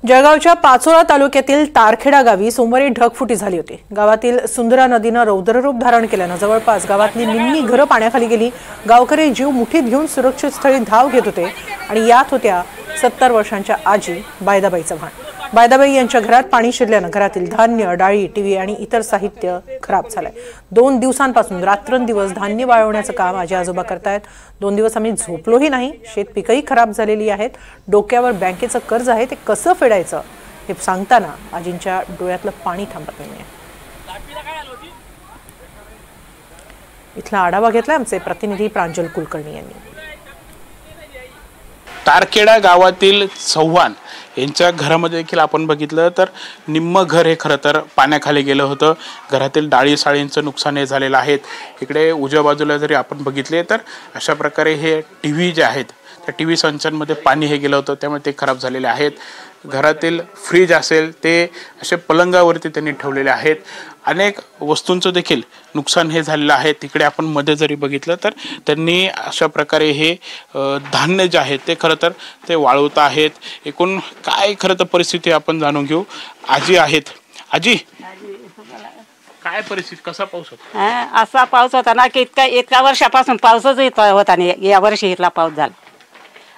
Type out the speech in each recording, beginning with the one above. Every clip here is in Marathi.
जळगावच्या पाचोरा तालुक्यातील तारखेडा गावी सोमवारी ढगफुटी झाली होती। गावातील सुंदरा नदीने रौद्ररूप धारण केल्याने जवळपास गावातली निम्मी घरं पाण्याखाली गेली। गावकरी जीव मुठीत घेऊन सुरक्षित स्थळी धाव घेत होते आणि यात होत्या 70 वर्षांच्या आजी बायदाबाई चव्हाण। बायदाबाई यांच्या घरात पाणी शिरल्याने घरातील धान्य, डाळी, टीव्ही आणि इतर साहित्य खराब झाले। 2 दिवसांपासून रात्रंदिवस धान्य वाळवण्याचं काम आजी आजोबा करतायत। 2 दिवस आम्ही झोपलोही नाही। शेत पिकही खराब झालेली आहेत। डोक्यावर बँकेचं कर्ज आहे, ते कसं फेडायचं हे सांगताना आजींच्या डोळ्यातलं पाणी थांबत नाहीये। इथला आढावा घेतला आमचे प्रतिनिधी प्रांजल कुलकर्णी यांनी। तारखेडा गावातील चव्हाण यांच्या घरामध्ये देखील आपण बघितलं तर निम्म घर हे खरं तर पाण्याखाली गेलं होतं। घरातील डाळी साळींचं नुकसान हे झालेलं आहे। इकडे उजव्या बाजूला जरी आपण बघितले तर अशा प्रकारे हे टीव्ही जे आहेत त्या टीव्ही संचांमध्ये पाणी हे गेलं होतं, त्यामुळे ते खराब झालेले आहेत। घरातील फ्रीज असेल ते असे पलंगावरती त्यांनी ठेवलेले आहेत। अनेक वस्तूंचं देखील नुकसान हे झालेलं आहे। तिकडे आपण मध्ये जरी बघितलं तर त्यांनी अशा प्रकारे हे धान्य जे आहे ते खरं तर ते वाळवत आहेत। एकूण काय खरं तर परिस्थिती आपण जाणून घेऊ। आजी आहेत। आजी, काय परिस्थिती, कसा पाऊस होता? असा पाऊस होता ना की इतका वर्षापासून पाऊसच होता नाही। या वर्षी इथला पाऊस झाला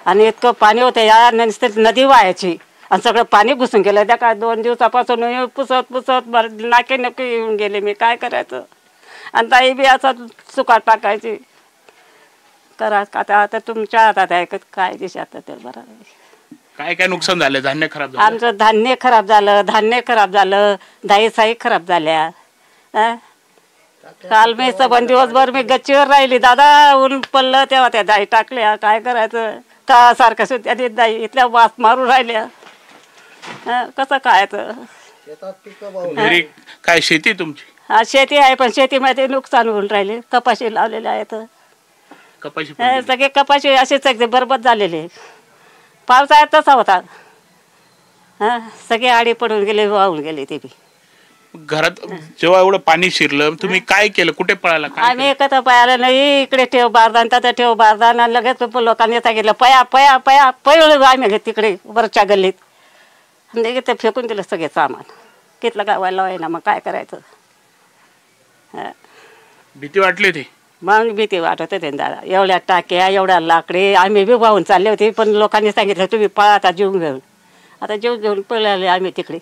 आणि इतकं पाणी होतं, या नदी वाहायची आणि सगळं पाणी घुसून गेलं। त्या काय 2 दिवसापासून पुसत नाके नक्की येऊन गेले। मी काय करायचं? आणि ताई बी असा सुकाट टाकायची। करा आता तुमच्या हातात आहे, काय दिशात ते बरं। काय काय नुकसान झालं? धान्य खराब झालं, आमचं धान्य खराब झालं, दाई साई खराब झाल्या। काल मी दिवसभर मी गच्चीवर राहिली दादा, ऊन पडलं तेव्हा त्या दाई टाकल्या। काय करायचं? का सारखं सुद्धा दाई इथल्या वास मारून राहिल्या। कसं खायचं? घरी काय शेती तुमची? हा, शेती आहे, पण शेतीमध्ये नुकसान होऊन राहिले। कपाशी लावलेले आहेत, कपाशी सगळे कपाशी असे सगळे बरबाद झालेले। पावसाळ्यात तसा होता, सगळे आडी पडून गेले, वाहून गेले। ते बी घरात जेव्हा एवढं पाणी शिरलं तुम्ही काय केलं? कुठे पळाला? आम्ही एकत्र पळाला नाही, इकडे ठेव बारदान, तिथं ठेव बारदान, आणि लगेच लोकांनी सांगितलं पया पया पया पळलो आम्ही तिकडे वरच्या गल्लीत, आणि ते फेकून दिलं सगळे सामान। कितलं गावाला आहे ना, मग काय करायचं? भीती वाटली होती? मग भीती वाटत होते दादा। एवढ्या टाक्या, एवढ्या लाकडे, आम्ही बी वाहून चालले होते, पण लोकांनी सांगितलं तुम्ही पळा आता जीव घेऊन। आता जीव घेऊन पळाले आम्ही तिकडे।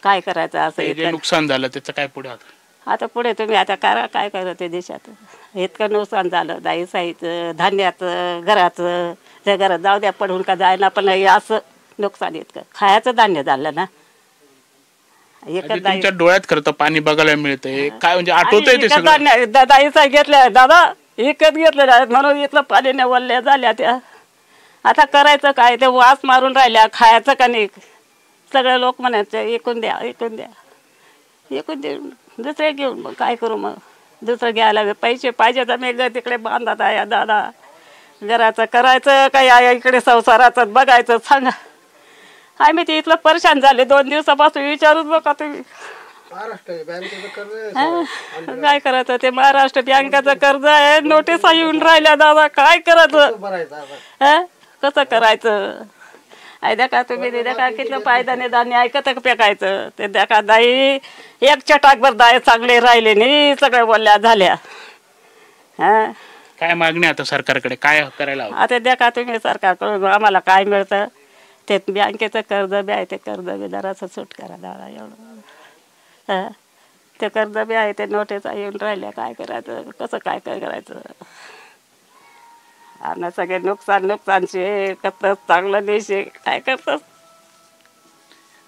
काय करायचं? असं जे नुकसान झालं त्याचं काय पुढे? आता पुढे तुम्ही आता करा, काय करायचं देशात? इतकं नुकसान झालं, दाई साईचं, धान्याचं, घराचं। त्या घरात जाऊ द्या पडून का जायना, पण असं नुकसान इतकं खायचं धान्य झालं ना। तुमच्या डोळ्यात खरं तर पाणी बघायला मिळतंय। काय म्हणजे आठवतंय ते सगळं? दाई साई घेतल्या दादा, विकत घेतलेल्या म्हणून इथलं पाणी वल्ल्या झाल्या त्या। आता करायचं काय? ते वास मारून राहिल्या, खायचं का नाही? सगळे लोक म्हणायचं एकूण द्या, एकूण द्या, एकूण देऊन दुसरे घेऊन मग काय करू? मग दुसरं घ्यायला पैसे पाहिजे तर मी तिकडे बांधत आहे दादा। घराचं करायचं काय, इकडे संसाराचं बघायचं? सांगा। आम्ही ते इथलं परेशान झाले 2 दिवसापासून। विचारूच नका तुम्ही। काय करायचं? ते महाराष्ट्र बँकेचं कर्ज आहे, नोटीस येऊन राहिल्या दादा। काय करायचं? कसं करायचं? देखा तुम्ही देखा कितलं पायदाने धान्य ऐकत फेकायचं। ते देखा दाई एक चटाकभर दाई चांगले राहिले नाही, सगळ्या बोलल्या झाल्या। काय मागणी आता सरकारकडे? काय करायला हवं? आता देखा तुम्ही सरकारकडून आम्हाला काय मिळतं ते बँकेचं कर्ज बी आहे, ते कर्ज बी जरासं सूट करा दादा। एवढं ते कर्ज बी आहे, ते नोटीस येऊन राहिल्या। काय करायचं? कसं काय करायचं? आणि सगळे नुकसानचे कसं चांगलं देश काय करतात?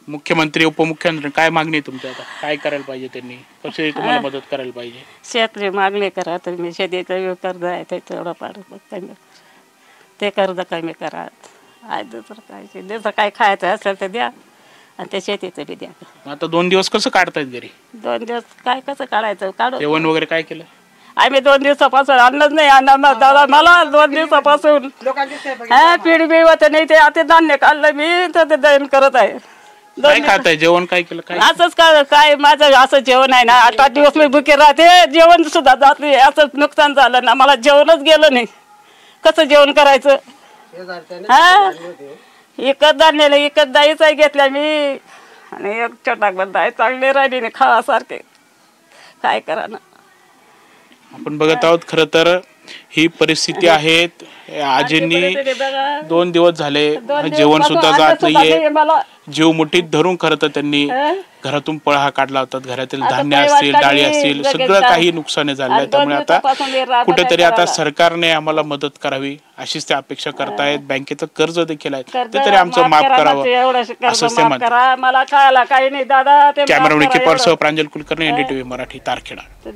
मुख्यमंत्री, उपमुख्यमंत्री काय मागणी तुमच्या? आता काय करायला पाहिजे? त्यांनी कशी तुम्हाला मदत करायला पाहिजे? शेतकरी मागणी करा तुम्ही। शेतीचं कर्ज आहे ते तेवढं फार कमी, ते कर्ज कमी करा। दुसरं काय खायचं असेल तर द्या, आणि ते शेतीचं बी द्या। आता 2 दिवस कसं काढतायत घरी? 2 दिवस काय कसं काढायचं? काढू। जेवण वगैरे काय केलं? आम्ही 2 दिवसापासून अन्नच नाही आणणार दादा। मला 2 दिवसापासून पिढी होते नाही, ते आता धान्य काढलं मी, तर ते दैन करत आहे। काय खाताय? जेवण काय केलं? काय असंच काय माझं असं जेवण आहे ना। 8-8 दिवस मी भुके राहते, जेवण सुद्धा जात नाही। असं नुकसान झालं ना, मला जेवणच गेलं नाही। कसं जेवण करायचं? एकच धान्याला एकच दाईच घेतल्या मी आणि एक छोटा दाई चांगले राहिली नाही खावासारखे काय करा ना. आपण बघत आहोत खरं तर ही परिस्थिती आहे. आजींनी 2 दिवस झाले जेवण सुद्धा जात नाहीये. जीव मुठीत धरून खरं तर त्यांनी घरातून पळा काढला होता. घरातील धान्य असतील डाळी असतील सगळं काही नुकसान झालंय. त्यामुळे आता कुठेतरी आता सरकारने आम्हाला मदत करावी अशीच ते अपेक्षा करतायत. बँकेचं कर्ज देखील आहे ते तरी आमचं माफ करावं असंच ते म्हणतात. मला खायला काही नाही दादा. कॅमेरामॅन किपॉर सह प्रांजल कुलकर्णी NDTV मराठी तारखेडा.